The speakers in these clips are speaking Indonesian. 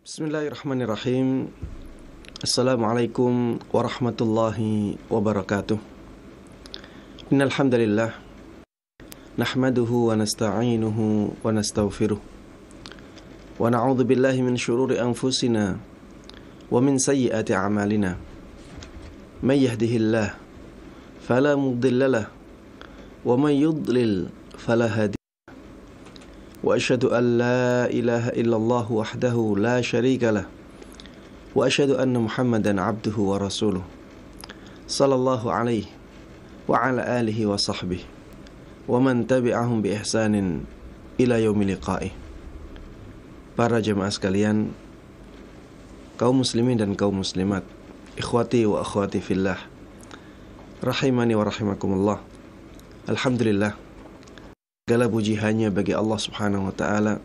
Bismillahirrahmanirrahim. Assalamualaikum warahmatullahi wabarakatuh. Innal hamdalillah nahmaduhu wa nasta'inuhu wa nastaghfiruh wa na'udzu billahi min shururi anfusina wa min sayyiati a'malina. May yahdihillahu fala mudilla lahu wa may yudlil fala hadiya. Wa asyhadu an la ilaha illallah wahdahu la syarika lah wa asyhadu anna Muhammadan abduhu wa rasuluh sallallahu alaihi wa ala alihi wa sahbihi wa man tabi'ahum bi ihsanin ila yaumil liqa'ih. Para jemaah sekalian, kaum muslimin dan kaum muslimat, ikhwati wa akhwati fillah, rahimani wa rahimakumullah. Alhamdulillah, segala puji hanya bagi Allah Subhanahu wa ta'ala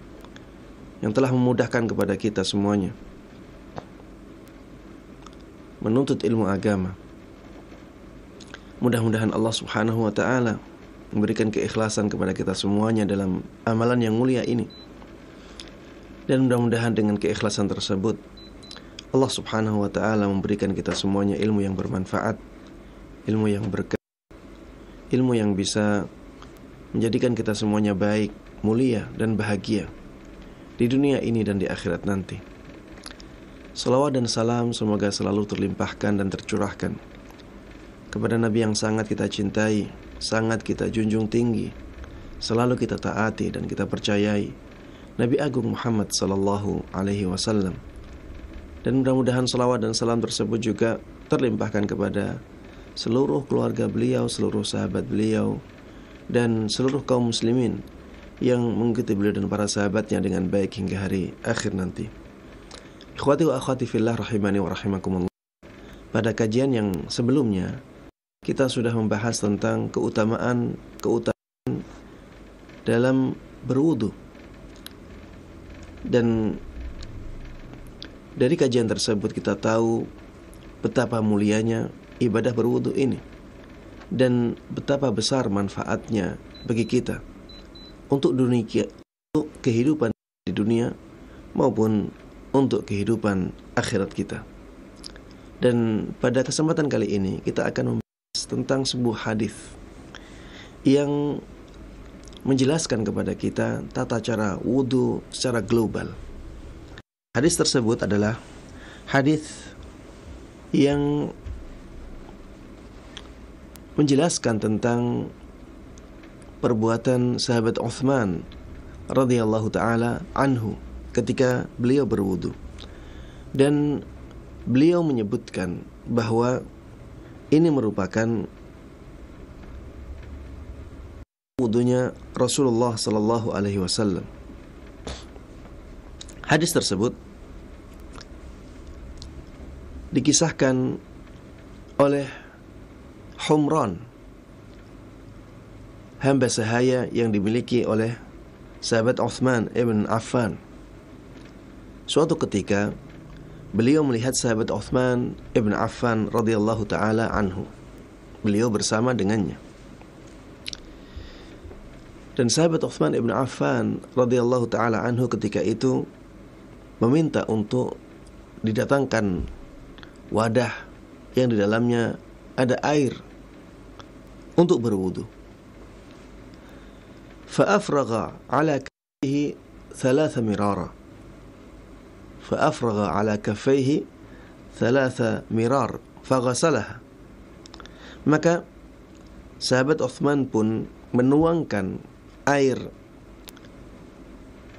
yang telah memudahkan kepada kita semuanya menuntut ilmu agama. Mudah-mudahan Allah Subhanahu wa ta'ala memberikan keikhlasan kepada kita semuanya dalam amalan yang mulia ini. Dan mudah-mudahan dengan keikhlasan tersebut Allah Subhanahu wa ta'ala memberikan kita semuanya ilmu yang bermanfaat, ilmu yang berkah, ilmu yang bisa menjadikan kita semuanya baik, mulia, dan bahagia di dunia ini dan di akhirat nanti. Salawat dan salam semoga selalu terlimpahkan dan tercurahkan kepada Nabi yang sangat kita cintai, sangat kita junjung tinggi, selalu kita taati dan kita percayai, Nabi Agung Muhammad sallallahu alaihi wasallam. Dan mudah-mudahan salawat dan salam tersebut juga terlimpahkan kepada seluruh keluarga beliau, seluruh sahabat beliau, dan seluruh kaum muslimin yang mengikuti beliau dan para sahabatnya dengan baik hingga hari akhir nanti. Ikhwati wa akhwati fillah, rahimani wa rahimakumullah. Pada kajian yang sebelumnya kita sudah membahas tentang keutamaan dalam berwudu. Dan dari kajian tersebut kita tahu betapa mulianya ibadah berwudu ini dan betapa besar manfaatnya bagi kita untuk kehidupan di dunia maupun untuk kehidupan akhirat kita. Dan pada kesempatan kali ini kita akan membahas tentang sebuah hadis yang menjelaskan kepada kita tata cara wudu secara global. Hadis tersebut adalah hadis yang menjelaskan tentang perbuatan sahabat Utsman radhiyallahu taala anhu ketika beliau berwudu. Dan beliau menyebutkan bahwa ini merupakan wudunya Rasulullah sallallahu alaihi wasallam. Hadis tersebut dikisahkan oleh Humran, hamba sahaya yang dimiliki oleh sahabat Utsman ibn Affan. Suatu ketika beliau melihat sahabat Utsman ibn Affan radhiyallahu taala anhu. Beliau bersama dengannya. Dan sahabat Utsman ibn Affan radhiyallahu taala anhu ketika itu meminta untuk didatangkan wadah yang di dalamnya ada air untuk berwudu. Fa'afragha ala kaffaihi thalatha mirara. Fa'afragha ala kaffaihi thalatha mirar faghasalaha. Maka sahabat Utsman pun menuangkan air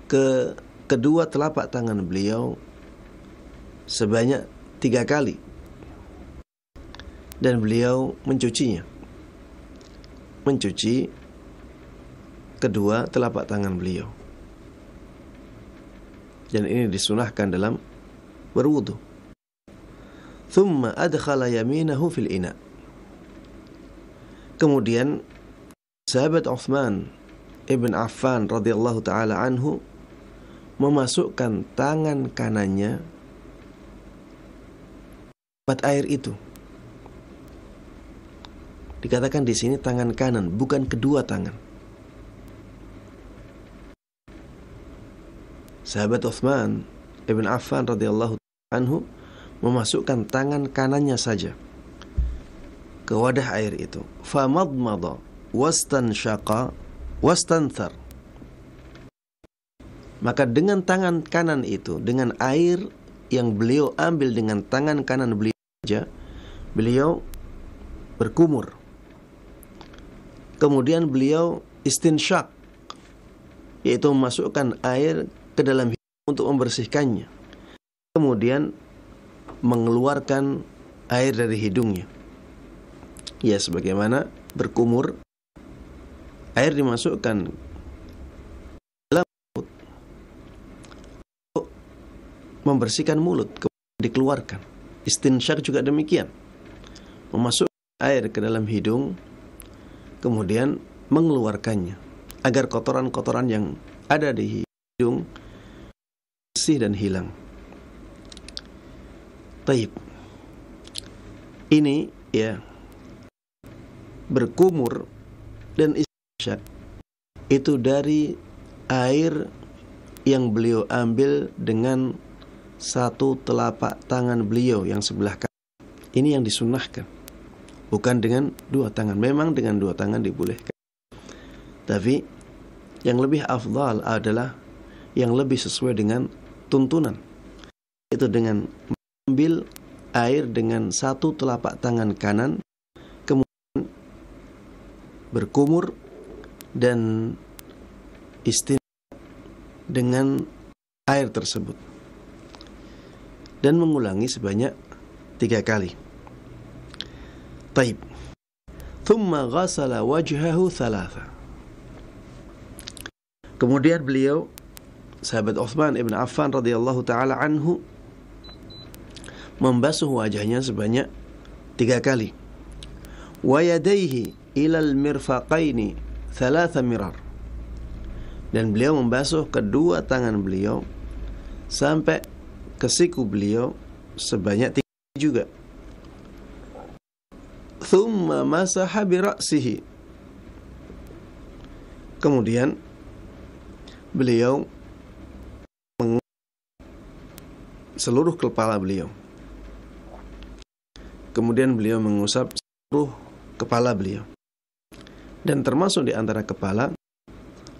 ke kedua telapak tangan beliau sebanyak 3 kali. Dan beliau mencuci kedua telapak tangan beliau. Dan ini disunahkan dalam berwudu. Thumma adkhala yaminahu fil ina. Kemudian sahabat Utsman ibn Affan radhiyallahu taala anhu memasukkan tangan kanannya tempat air itu. Dikatakan di sini tangan kanan, bukan kedua tangan. Sahabat Utsman ibn Affan radhiyallahu anhu memasukkan tangan kanannya saja ke wadah air itu. Famadmada wastanshaqa wastanthar. Maka dengan tangan kanan itu, dengan air yang beliau ambil dengan tangan kanan beliau saja, beliau berkumur. Kemudian beliau istinsyak, yaitu memasukkan air ke dalam hidung untuk membersihkannya. Kemudian mengeluarkan air dari hidungnya. Ya, sebagaimana berkumur, air dimasukkan dalam mulut untuk membersihkan mulut, kemudian dikeluarkan. Istinsyak juga demikian, memasukkan air ke dalam hidung, kemudian mengeluarkannya, agar kotoran-kotoran yang ada di hidung bersih dan hilang. Taib. Ini ya, berkumur dan istinsyak itu dari air yang beliau ambil dengan satu telapak tangan beliau yang sebelah kanan. Ini yang disunnahkan, bukan dengan dua tangan. Memang dengan dua tangan dibolehkan, tapi yang lebih afdal adalah yang lebih sesuai dengan tuntunan, itu dengan mengambil air dengan satu telapak tangan kanan, kemudian berkumur dan istinsyak dengan air tersebut, dan mengulangi sebanyak 3 kali. Taib. Thumma ghasala wajhahu thalatha. Kemudian beliau, sahabat Uthman ibn Affan radhiyallahu taala anhu, membasuh wajahnya sebanyak 3 kali. Wa yadayhi ilal mirfaqaini thalatha mirar. Dan beliau membasuh kedua tangan beliau sampai ke siku beliau sebanyak 3 kali juga. Thumma masaha bi ra'sihi. Kemudian beliau seluruh kepala beliau. Kemudian beliau mengusap seluruh kepala beliau. Dan termasuk di antara kepala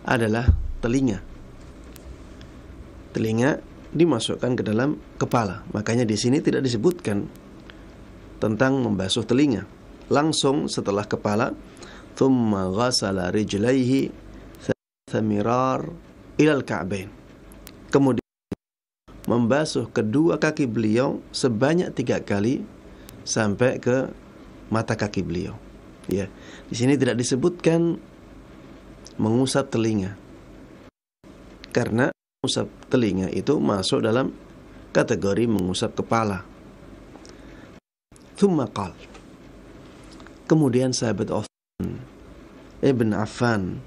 adalah telinga. Telinga dimasukkan ke dalam kepala. Makanya di sini tidak disebutkan tentang membasuh telinga. Langsung setelah kepala, thumma ghasala rijlaihi thalatha mirar ilal ka'bain. Kemudian membasuh kedua kaki beliau sebanyak 3 kali sampai ke mata kaki beliau. Ya, di sini tidak disebutkan mengusap telinga, karena mengusap telinga itu masuk dalam kategori mengusap kepala. Thumma qal. Kemudian sahabat Uthman ibn Affan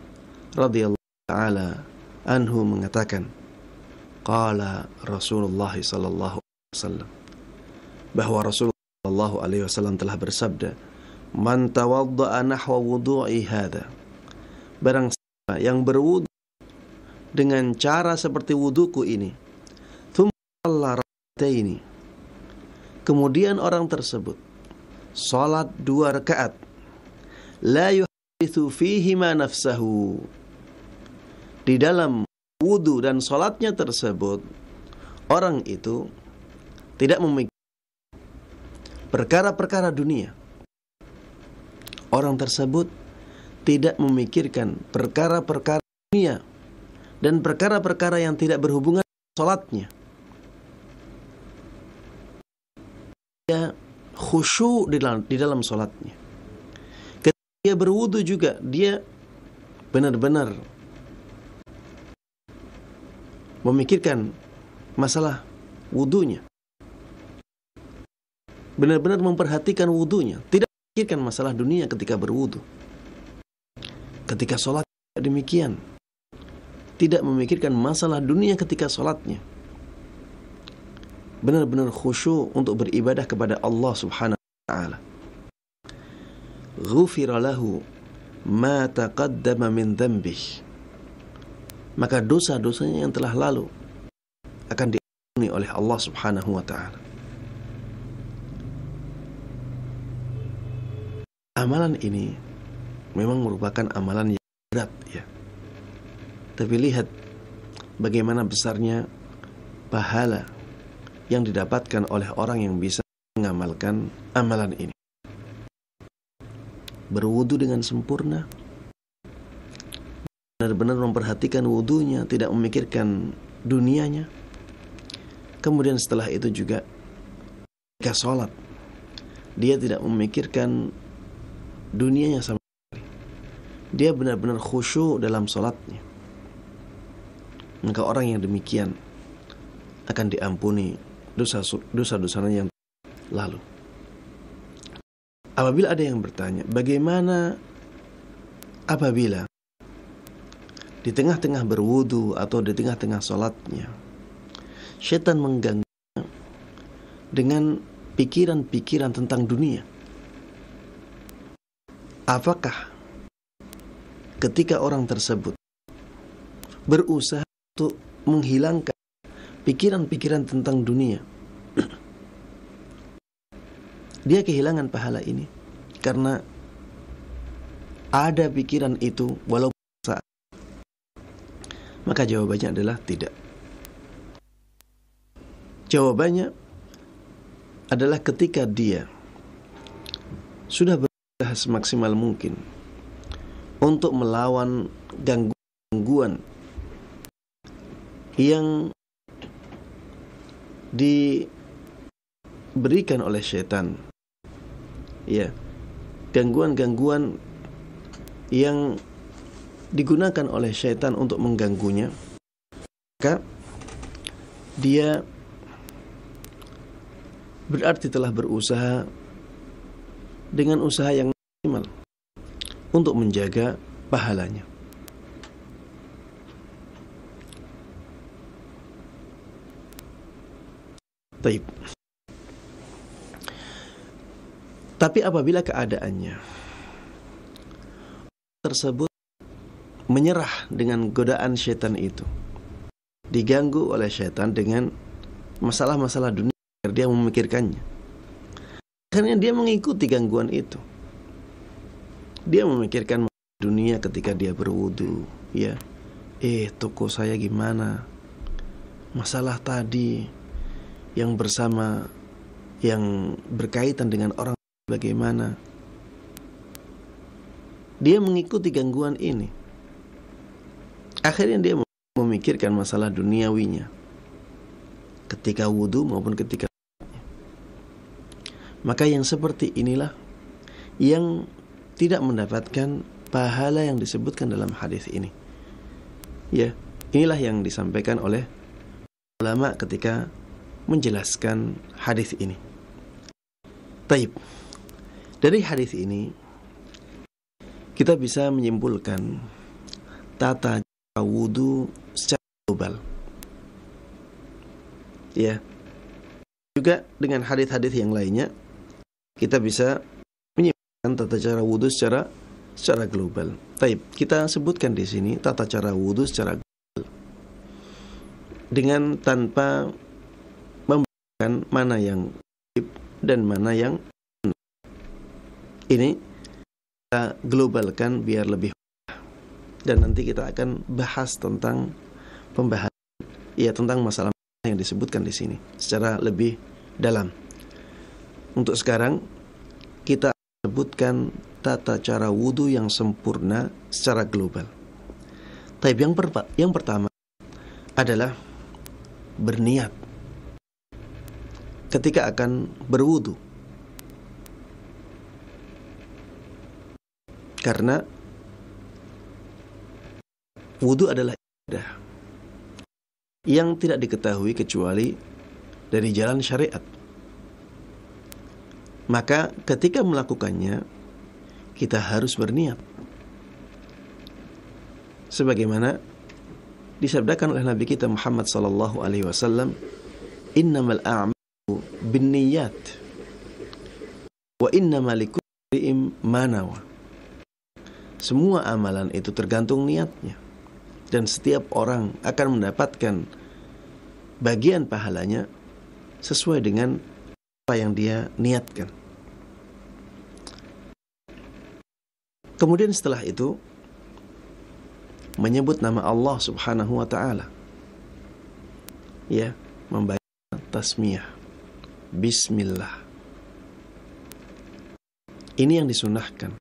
radhiyallahu ta'ala anhu mengatakan, qala Rasulullah sallallahu alaihi wasallam, bahwa Rasulullah sallallahu alaihi wasallam telah bersabda, man tawadda'a nahwa wudu'i hadha, barang siapa yang berwudu dengan cara seperti wuduku ini, thumma shalla rak'ataini, kemudian orang tersebut salat 2 rakaat, la yuhditsu fihima nafsahu, di dalam wudu dan salatnya tersebut orang itu tidak memikirkan perkara-perkara dunia. Orang tersebut tidak memikirkan perkara-perkara dunia dan perkara-perkara yang tidak berhubungan dengan salatnya. Dia khusyuk di dalam salatnya. Ketika dia berwudu juga, dia benar-benar memikirkan masalah wudunya, benar-benar memperhatikan wudunya, tidak memikirkan masalah dunia ketika berwudu. Ketika sholat demikian, tidak memikirkan masalah dunia ketika sholatnya, benar-benar khusyuk untuk beribadah kepada Allah subhanahu wa ta'ala. Ghufira lahu ma taqaddama min dhanbih, maka dosa-dosanya yang telah lalu akan diampuni diampuni oleh Allah Subhanahu wa ta'ala. Amalan ini memang merupakan amalan yang berat ya. Tapi lihat bagaimana besarnya pahala yang didapatkan oleh orang yang bisa mengamalkan amalan ini. Berwudu dengan sempurna, benar-benar memperhatikan wudunya, tidak memikirkan dunianya. Kemudian setelah itu juga ketika sholat, dia tidak memikirkan dunianya sama sekali. Dia benar-benar khusyuk dalam sholatnya. Maka orang yang demikian akan diampuni dosa-dosanya yang lalu. Apabila ada yang bertanya, bagaimana apabila di tengah-tengah berwudu atau di tengah-tengah sholatnya syaitan mengganggu dengan pikiran-pikiran tentang dunia? Apakah ketika orang tersebut berusaha untuk menghilangkan pikiran-pikiran tentang dunia, dia kehilangan pahala ini karena ada pikiran itu walaupun saat? Maka jawabannya adalah tidak. Jawabannya adalah ketika dia sudah berusaha semaksimal mungkin untuk melawan gangguan yang diberikan oleh syaitan, ya, gangguan-gangguan yang digunakan oleh syaitan untuk mengganggunya, maka dia berarti telah berusaha dengan usaha yang maksimal untuk menjaga pahalanya. Taib. Tapi apabila keadaannya tersebut menyerah dengan godaan syaitan itu, diganggu oleh syaitan dengan masalah-masalah dunia, dia memikirkannya, akhirnya dia mengikuti gangguan itu. Dia memikirkan dunia ketika dia berwudu, ya, toko saya gimana, masalah tadi yang bersama, yang berkaitan dengan orang bagaimana. Dia mengikuti gangguan ini. Akhirnya dia memikirkan masalah duniawinya ketika wudu maupun ketika. Maka yang seperti inilah yang tidak mendapatkan pahala yang disebutkan dalam hadis ini. Ya, inilah yang disampaikan oleh ulama ketika menjelaskan hadis ini. Taib. Dari hadis ini kita bisa menyimpulkan tata cara wudu secara global. Ya. Juga dengan hadis-hadis yang lainnya kita bisa menyimpulkan tata cara wudu secara global. Taib. Kita sebutkan di sini tata cara wudu secara global dengan tanpa membedakan mana yang wajib dan mana yang sunnah. Ini kita globalkan biar lebih mudah. Dan nanti kita akan bahas tentang pembahasan tentang masalah yang disebutkan di sini secara lebih dalam. Untuk sekarang kita sebutkan tata cara wudu yang sempurna secara global. Tapi yang pertama adalah berniat ketika akan berwudu. Karena wudu adalah ibadah yang tidak diketahui kecuali dari jalan syariat. Maka ketika melakukannya kita harus berniat. Sebagaimana disabdakan oleh Nabi kita Muhammad sallallahu alaihi wasallam, "Innamal a'malu binniyat wa innamal likulli imrin ma nawa." Semua amalan itu tergantung niatnya, dan setiap orang akan mendapatkan bagian pahalanya sesuai dengan apa yang dia niatkan. Kemudian setelah itu menyebut nama Allah Subhanahu wa ta'ala. Ya, membaca tasmiyah, bismillah. Ini yang disunahkan.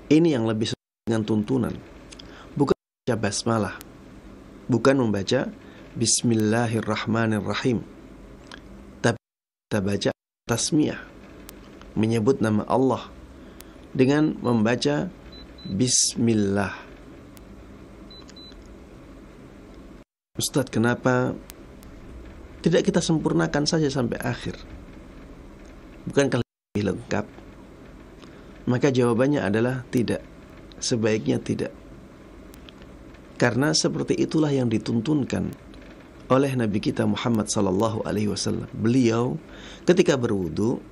Ini yang lebih sesuai dengan tuntunan. Bukan membaca basmalah, bukan membaca bismillahirrahmanirrahim, tapi kita baca tasmiyah, menyebut nama Allah dengan membaca bismillah. Ustadz, kenapa tidak kita sempurnakan saja sampai akhir? Bukankah lebih lengkap? Maka jawabannya adalah tidak. Sebaiknya tidak. Karena seperti itulah yang dituntunkan oleh Nabi kita Muhammad sallallahu alaihi wasallam. Beliau ketika berwudu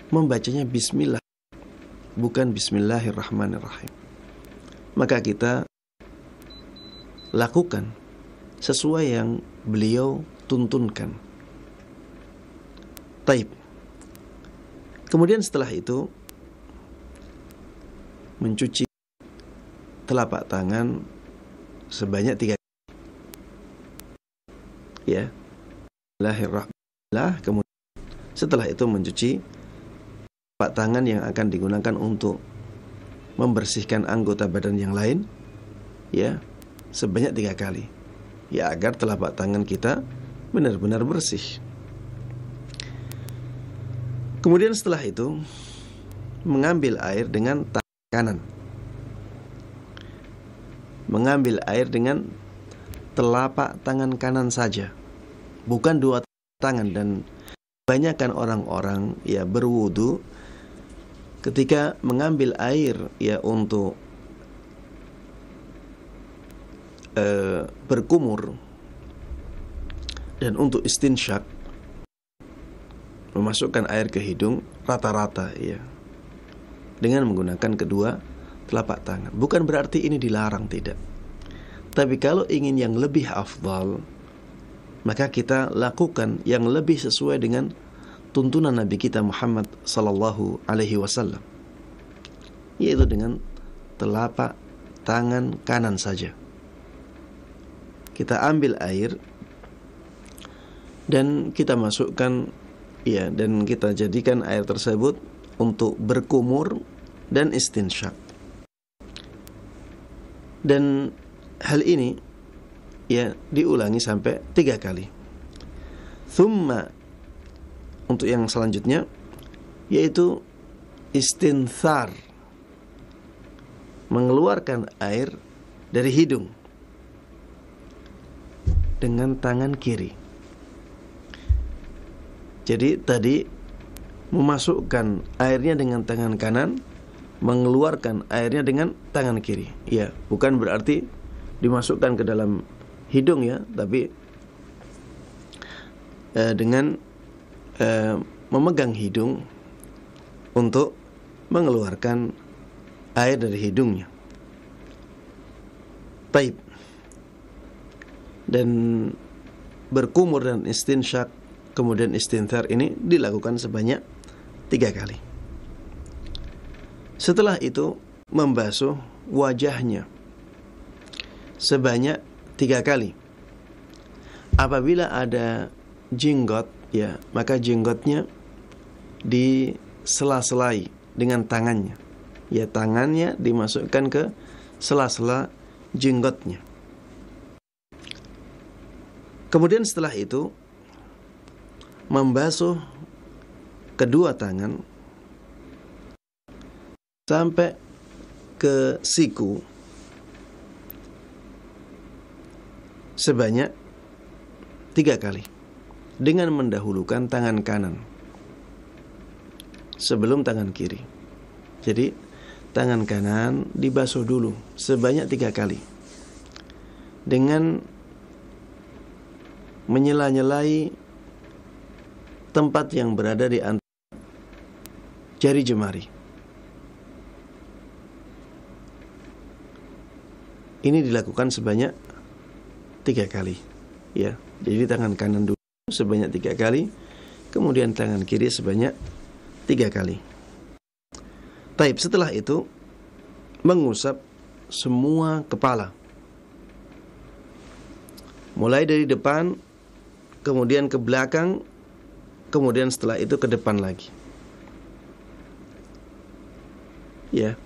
membacanya bismillah, bukan bismillahirrahmanirrahim. Maka kita lakukan sesuai yang beliau tuntunkan. Taib. Kemudian setelah itu mencuci telapak tangan sebanyak 3 kali. Ya. Bismillahirrahmanirrahim. Kemudian setelah itu mencuci telapak tangan yang akan digunakan untuk membersihkan anggota badan yang lain, ya, sebanyak 3 kali. Ya, agar telapak tangan kita benar-benar bersih. Kemudian setelah itu mengambil air dengan tangan kanan. Mengambil air dengan telapak tangan kanan saja, bukan 2 tangan. Dan kebanyakan orang-orang ya berwudu ketika mengambil air ya untuk berkumur dan untuk istinsyak, memasukkan air ke hidung rata-rata ya dengan menggunakan kedua telapak tangan. Bukan berarti ini dilarang, tidak. Tapi kalau ingin yang lebih afdal, maka kita lakukan yang lebih sesuai dengan tuntunan Nabi kita Muhammad sallallahu alaihi wasallam, yaitu dengan telapak tangan kanan saja. Kita ambil air dan kita masukkan ya, dan kita jadikan air tersebut untuk berkumur dan istinsyak. Dan hal ini ya diulangi sampai 3 kali. Thumma, untuk yang selanjutnya yaitu istinthar, mengeluarkan air dari hidung dengan tangan kiri. Jadi tadi memasukkan airnya dengan tangan kanan, mengeluarkan airnya dengan tangan kiri. Ya, bukan berarti dimasukkan ke dalam hidung ya, tapi dengan memegang hidung untuk mengeluarkan air dari hidungnya. Taib. Dan berkumur dan istinsyak kemudian istinthar ini dilakukan sebanyak 3 kali. Setelah itu membasuh wajahnya sebanyak 3 kali. Apabila ada jenggot ya, maka jenggotnya disela-selai dengan tangannya. Ya, tangannya dimasukkan ke sela-sela jenggotnya. Kemudian setelah itu membasuh kedua tangan sampai ke siku sebanyak 3 kali dengan mendahulukan tangan kanan sebelum tangan kiri. Jadi tangan kanan dibasuh dulu sebanyak 3 kali dengan menyela-nyelai tempat yang berada di antara jari jemari. Ini dilakukan sebanyak 3 kali, ya. Jadi tangan kanan dulu sebanyak 3 kali, kemudian tangan kiri sebanyak 3 kali. Taib, setelah itu mengusap semua kepala, mulai dari depan, kemudian ke belakang, kemudian setelah itu ke depan lagi. Ya,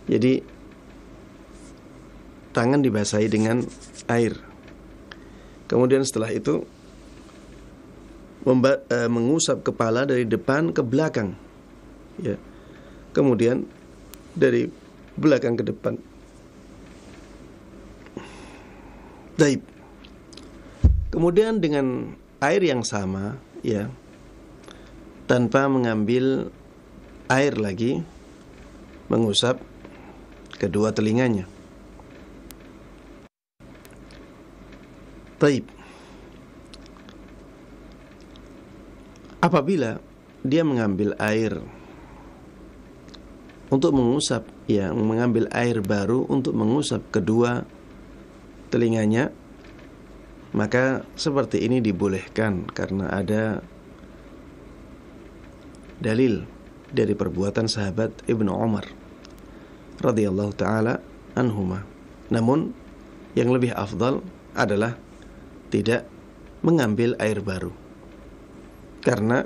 jadi tangan dibasahi dengan air. Kemudian setelah itu mengusap kepala dari depan ke belakang. Ya. Kemudian dari belakang ke depan. Taib. Kemudian dengan air yang sama, ya, tanpa mengambil air lagi, mengusap kedua telinganya. Taib. Apabila dia mengambil air untuk mengusap, ya, mengambil air baru untuk mengusap kedua telinganya, maka seperti ini dibolehkan karena ada dalil dari perbuatan sahabat Ibnu Umar radhiyallahu taala anhuma. Namun yang lebih afdal adalah tidak mengambil air baru, karena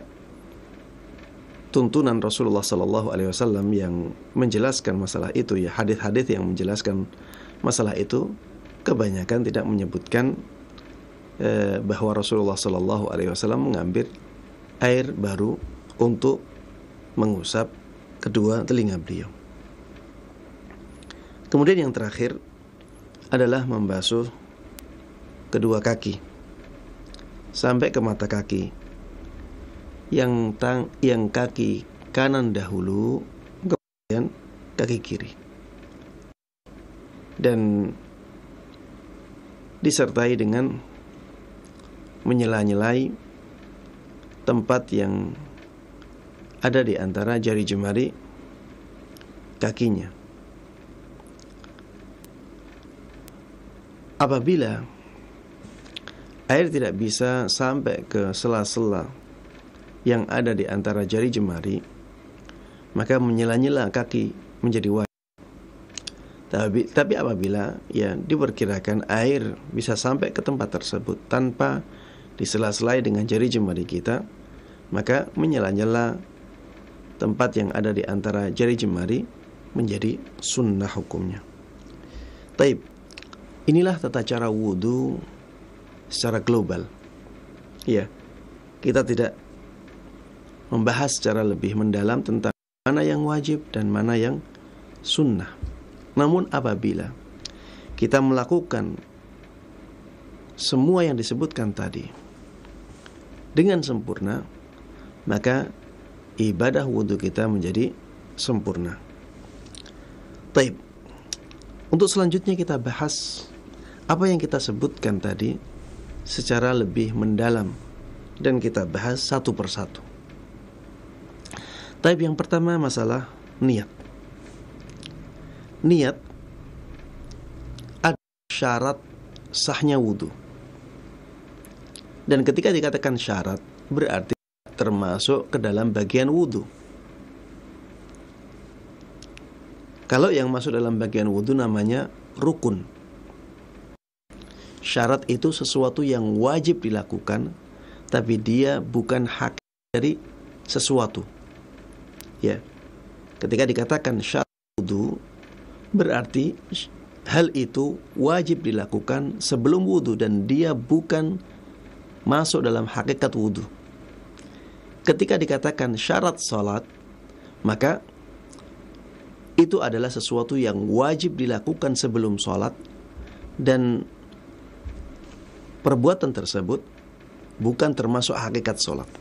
tuntunan Rasulullah sallallahu alaihi wasallam yang menjelaskan masalah itu, ya, hadis-hadis yang menjelaskan masalah itu kebanyakan tidak menyebutkan bahwa Rasulullah sallallahu alaihi wasallam mengambil air baru untuk mengusap kedua telinga beliau. Kemudian yang terakhir adalah membasuh kedua kaki sampai ke mata kaki. Yang kaki kanan dahulu, kemudian kaki kiri. Dan disertai dengan menyela-nyelai tempat yang ada di antara jari jemari kakinya. Apabila air tidak bisa sampai ke sela-sela yang ada di antara jari jemari, maka menyela-nyela kaki menjadi wajib. Tapi apabila, ya, diperkirakan air bisa sampai ke tempat tersebut tanpa disela-selai dengan jari jemari kita, maka menyela-nyela tempat yang ada di antara jari jemari menjadi sunnah hukumnya. Taib. Inilah tata cara wudu secara global. Ya, kita tidak membahas secara lebih mendalam tentang mana yang wajib dan mana yang sunnah. Namun apabila kita melakukan semua yang disebutkan tadi dengan sempurna, maka ibadah wudu kita menjadi sempurna. Taib. Untuk selanjutnya kita bahas apa yang kita sebutkan tadi secara lebih mendalam dan kita bahas satu persatu. Taib, yang pertama masalah niat. Niat ada syarat sahnya wudu. Dan ketika dikatakan syarat, berarti termasuk ke dalam bagian wudu. Kalau yang masuk dalam bagian wudu namanya rukun. Syarat itu sesuatu yang wajib dilakukan, tapi dia bukan hak dari sesuatu. Ya, ketika dikatakan syarat wudu, berarti hal itu wajib dilakukan sebelum wudu dan dia bukan masuk dalam hakikat wudu. Ketika dikatakan syarat salat, maka itu adalah sesuatu yang wajib dilakukan sebelum salat dan perbuatan tersebut bukan termasuk hakikat salat.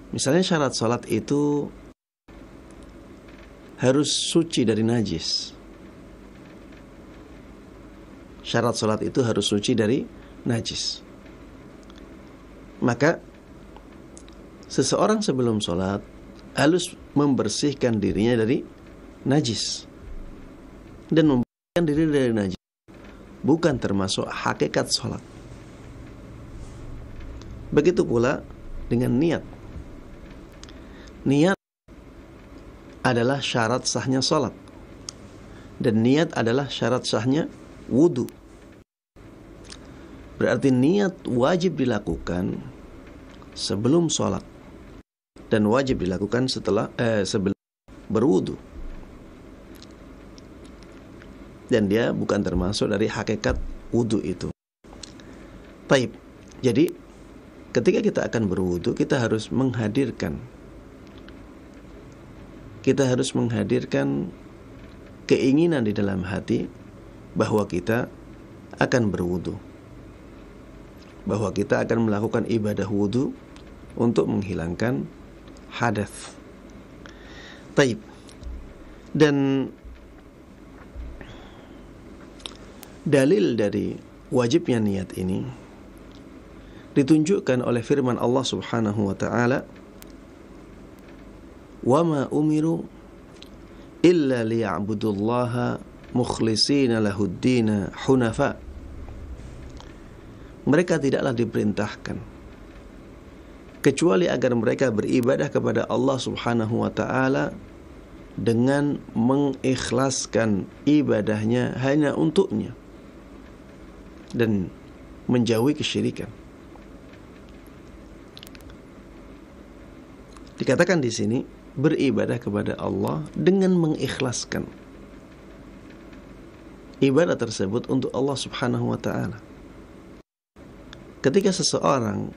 Misalnya syarat salat itu harus suci dari najis. Syarat salat itu harus suci dari najis. Maka seseorang sebelum salat harus membersihkan dirinya dari najis. Dan membersihkan diri dari najis bukan termasuk hakikat salat. Begitu pula dengan niat. Niat adalah syarat sahnya salat, dan niat adalah syarat sahnya wudu. Berarti niat wajib dilakukan sebelum salat dan wajib dilakukan sebelum berwudu. Dan dia bukan termasuk dari hakikat wudu itu. Taib. Jadi ketika kita akan berwudu, kita harus menghadirkan keinginan di dalam hati bahwa kita akan berwudu, bahwa kita akan melakukan ibadah wudu untuk menghilangkan hadas. Taib. Dan dalil dari wajibnya niat ini ditunjukkan oleh firman Allah Subhanahu wa ta'ala, "Wa ma umiru illa liya'budullaha mukhlishina lahud-dina hunafa." Mereka tidaklah diperintahkan kecuali agar mereka beribadah kepada Allah Subhanahu wa ta'ala dengan mengikhlaskan ibadahnya hanya untuknya dan menjauhi kesyirikan. Dikatakan di sini beribadah kepada Allah dengan mengikhlaskan ibadah tersebut untuk Allah Subhanahu wa ta'ala. Ketika seseorang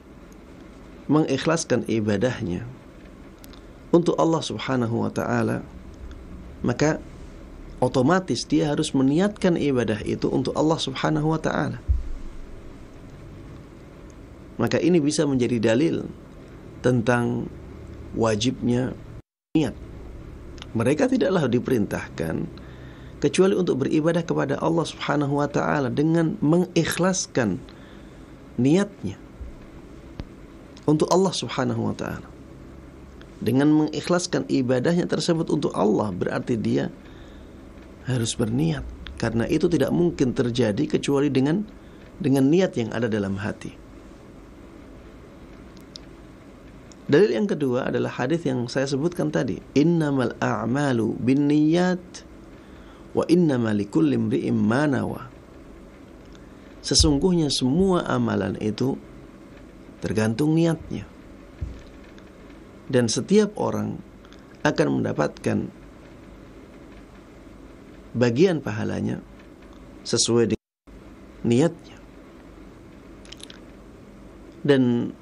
mengikhlaskan ibadahnya untuk Allah Subhanahu wa ta'ala, maka otomatis dia harus meniatkan ibadah itu untuk Allah Subhanahu wa ta'ala. Maka ini bisa menjadi dalil tentang wajibnya niat. Mereka tidaklah diperintahkan kecuali untuk beribadah kepada Allah Subhanahu wa ta'ala dengan mengikhlaskan niatnya untuk Allah Subhanahu wa ta'ala. Dengan mengikhlaskan ibadahnya tersebut untuk Allah, berarti dia harus berniat, karena itu tidak mungkin terjadi kecuali dengan niat yang ada dalam hati. Dalil yang kedua adalah hadis yang saya sebutkan tadi, innamal a'malu binniyat wa innamal likulli imri'in ma nawa. Sesungguhnya semua amalan itu tergantung niatnya, dan setiap orang akan mendapatkan bagian pahalanya sesuai dengan niatnya. Dan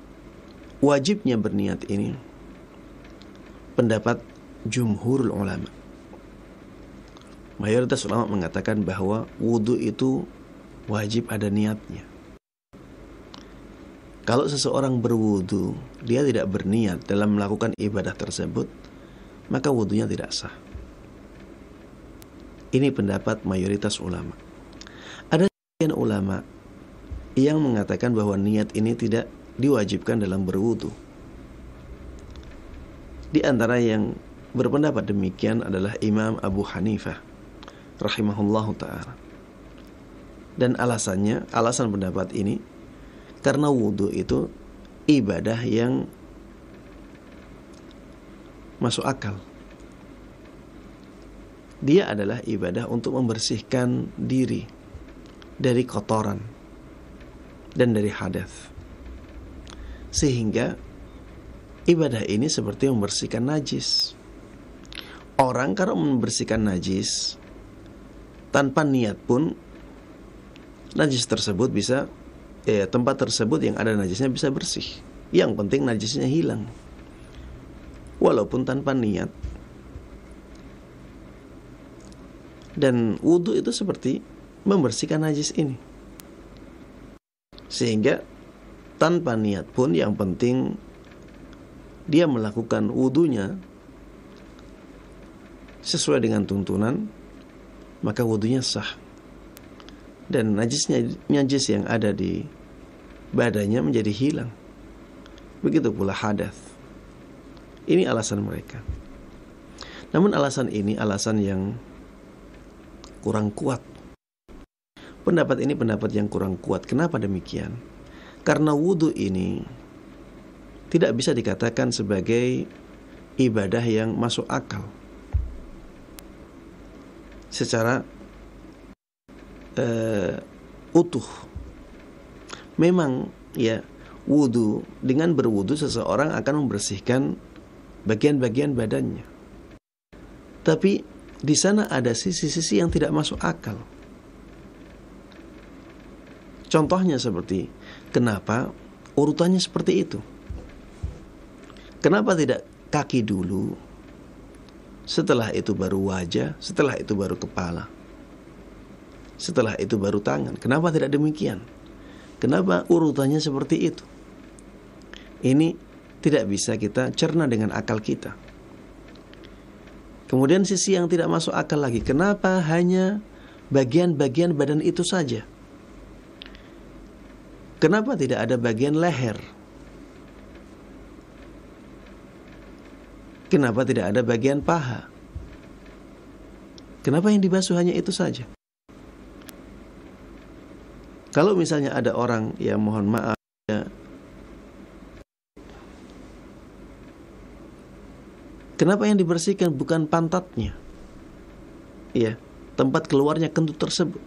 wajibnya berniat ini pendapat jumhurul ulama. Mayoritas ulama mengatakan bahwa wudu itu wajib ada niatnya. Kalau seseorang berwudu, dia tidak berniat dalam melakukan ibadah tersebut, maka wudunya tidak sah. Ini pendapat mayoritas ulama. Ada sebagian ulama yang mengatakan bahwa niat ini tidak diwajibkan dalam berwudu. Di antara yang berpendapat demikian adalah Imam Abu Hanifah rahimahullahu ta'ala. Dan alasan pendapat ini karena wudu itu ibadah yang masuk akal. Dia adalah ibadah untuk membersihkan diri dari kotoran dan dari hadas. Sehingga ibadah ini seperti membersihkan najis. Orang kalau membersihkan najis tanpa niat pun, najis tersebut bisa tempat tersebut yang ada najisnya bisa bersih. Yang penting najisnya hilang, walaupun tanpa niat. Dan wudu itu seperti membersihkan najis ini. Sehingga tanpa niat pun, yang penting dia melakukan wudunya sesuai dengan tuntunan, maka wudunya sah. Dan najis yang ada di badannya menjadi hilang. Begitu pula hadas. Ini alasan mereka. Namun alasan ini alasan yang kurang kuat. Pendapat ini pendapat yang kurang kuat. Kenapa demikian? Karena wudu ini tidak bisa dikatakan sebagai ibadah yang masuk akal secara utuh. Memang ya, wudu, dengan berwudu seseorang akan membersihkan bagian-bagian badannya. Tapi di sana ada sisi-sisi yang tidak masuk akal. Contohnya seperti, kenapa urutannya seperti itu? Kenapa tidak kaki dulu, setelah itu baru wajah, setelah itu baru kepala, setelah itu baru tangan? Kenapa tidak demikian? Kenapa urutannya seperti itu? Ini tidak bisa kita cerna dengan akal kita. Kemudian sisi yang tidak masuk akal lagi, kenapa hanya bagian-bagian badan itu saja? Kenapa tidak ada bagian leher? Kenapa tidak ada bagian paha? Kenapa yang dibasuh hanya itu saja? Kalau misalnya ada orang yang mohon maaf ya, kenapa yang dibersihkan bukan pantatnya? Ya, tempat keluarnya kentut tersebut.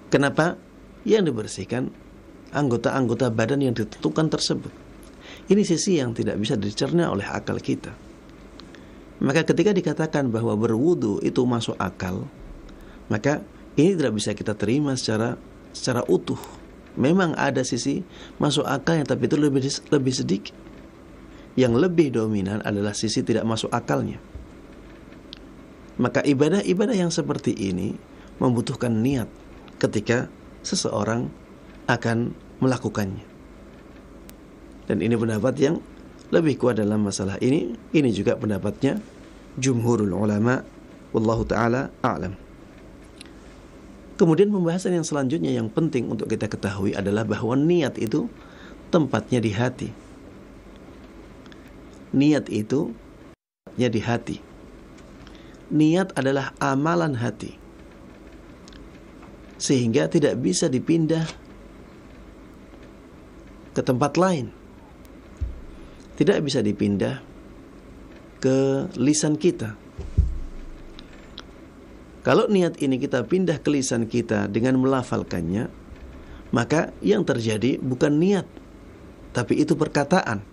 Kenapa yang dibersihkan anggota-anggota badan yang ditentukan tersebut? Ini sisi yang tidak bisa dicerna oleh akal kita. Maka ketika dikatakan bahwa berwudu itu masuk akal, maka ini tidak bisa kita terima secara utuh. Memang ada sisi masuk akal yang tapi itu lebih sedikit. Yang lebih dominan adalah sisi tidak masuk akalnya. Maka ibadah-ibadah yang seperti ini membutuhkan niat ketika seseorang akan melakukannya. Dan ini pendapat yang lebih kuat dalam masalah ini. Ini juga pendapatnya jumhurul ulama, wallahu ta'ala a'lam. Kemudian pembahasan yang selanjutnya yang penting untuk kita ketahui adalah bahwa niat itu tempatnya di hati. Niat itu tempatnya di hati. Niat adalah amalan hati, sehingga tidak bisa dipindah ke tempat lain. Tidak bisa dipindah ke lisan kita. Kalau niat ini kita pindah ke lisan kita dengan melafalkannya, maka yang terjadi bukan niat, tapi itu perkataan.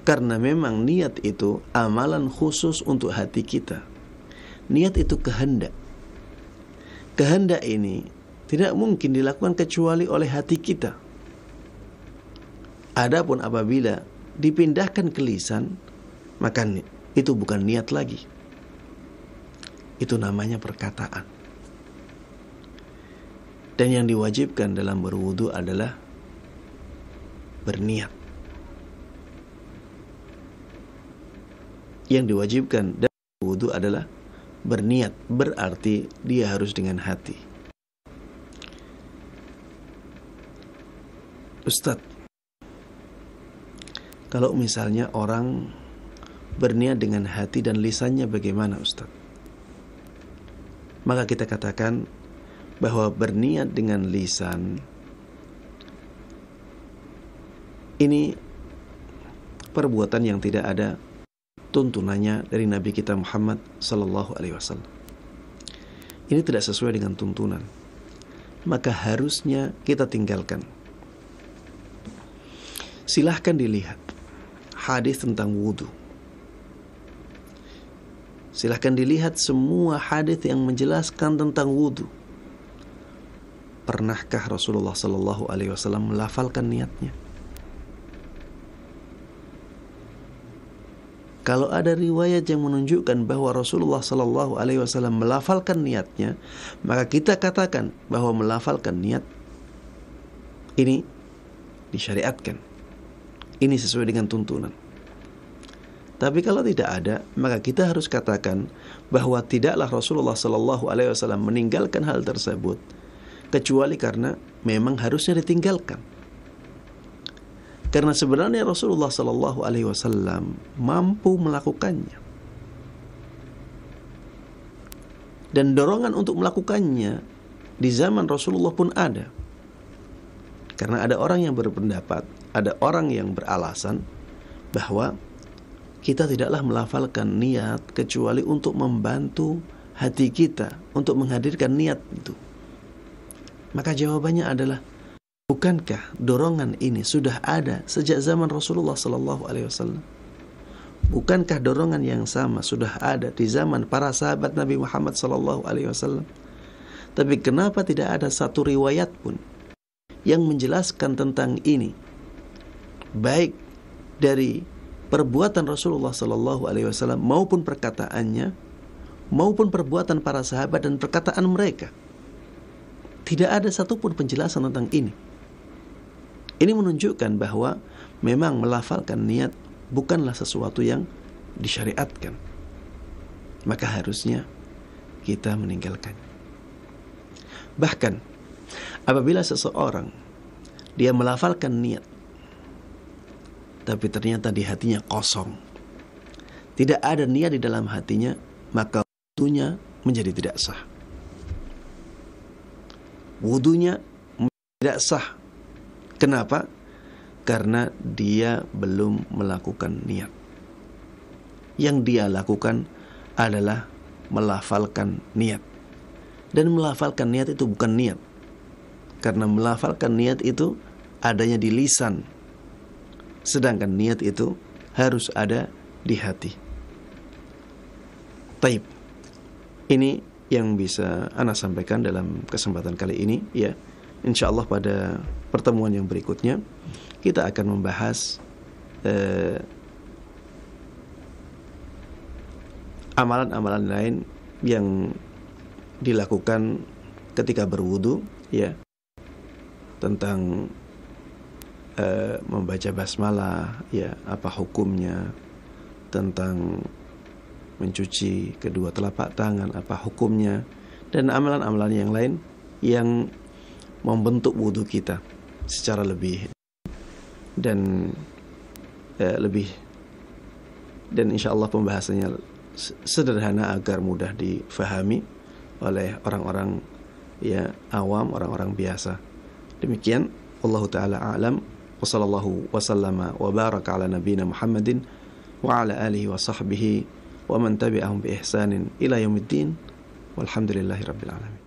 Karena memang niat itu amalan khusus untuk hati kita. Niat itu kehendak. Kehendak ini tidak mungkin dilakukan kecuali oleh hati kita. Adapun apabila dipindahkan ke lisan, maka itu bukan niat lagi. Itu namanya perkataan. Dan yang diwajibkan dalam berwudu adalah berniat. Yang diwajibkan dalam berwudu adalah berniat. Berarti dia harus dengan hati. Ustadz, kalau misalnya orang berniat dengan hati dan lisannya bagaimana Ustadz? Maka kita katakan bahwa berniat dengan lisan ini perbuatan yang tidak ada tuntunannya dari Nabi kita Muhammad sallallahu alaihi wasallam. Ini tidak sesuai dengan tuntunan. Maka harusnya kita tinggalkan. Silahkan dilihat hadis tentang wudu. Silahkan dilihat semua hadis yang menjelaskan tentang wudu. Pernahkah Rasulullah sallallahu alaihi wasallam melafalkan niatnya? Kalau ada riwayat yang menunjukkan bahwa Rasulullah sallallahu alaihi wasallam melafalkan niatnya, maka kita katakan bahwa melafalkan niat ini disyariatkan. Ini sesuai dengan tuntunan. Tapi kalau tidak ada, maka kita harus katakan bahwa tidaklah Rasulullah sallallahu alaihi wasallam meninggalkan hal tersebut kecuali karena memang harusnya ditinggalkan. Karena sebenarnya Rasulullah sallallahu alaihi wasallam mampu melakukannya. Dan dorongan untuk melakukannya di zaman Rasulullah pun ada. Karena ada orang yang berpendapat, ada orang yang beralasan bahwa kita tidaklah melafalkan niat kecuali untuk membantu hati kita, untuk menghadirkan niat itu. Maka jawabannya adalah, bukankah dorongan ini sudah ada sejak zaman Rasulullah SAW? Bukankah dorongan yang sama sudah ada di zaman para sahabat Nabi Muhammad SAW? Tapi kenapa tidak ada satu riwayat pun yang menjelaskan tentang ini, baik dari perbuatan Rasulullah SAW maupun perkataannya, maupun perbuatan para sahabat dan perkataan mereka? Tidak ada satupun penjelasan tentang ini. Ini menunjukkan bahwa memang melafalkan niat bukanlah sesuatu yang disyariatkan. Maka harusnya kita meninggalkannya. Bahkan apabila seseorang dia melafalkan niat tapi ternyata di hatinya kosong, tidak ada niat di dalam hatinya, maka wudunya menjadi tidak sah. Wudunya tidak sah. Kenapa? Karena dia belum melakukan niat. Yang dia lakukan adalah melafalkan niat. Dan melafalkan niat itu bukan niat. Karena melafalkan niat itu adanya di lisan. Sedangkan niat itu harus ada di hati. Taib. Ini yang bisa ana sampaikan dalam kesempatan kali ini, ya. Insyaallah pada pertemuan yang berikutnya kita akan membahas amalan-amalan lain yang dilakukan ketika berwudu, ya, tentang membaca basmalah, ya, apa hukumnya, tentang mencuci kedua telapak tangan, apa hukumnya, dan amalan-amalan yang lain yang membentuk wudu kita secara lebih dan insyaallah pembahasannya sederhana agar mudah difahami oleh orang-orang, ya, awam, orang-orang biasa. Demikian, wallahu taala a'lam, wa sallallahu wa sallama wa baraka ala nabiyyina Muhammadin wa ala alihi wa sahbihi wa man tabi'ahum bi ihsanin ila yaumiddin, walhamdulillahi rabbil alamin.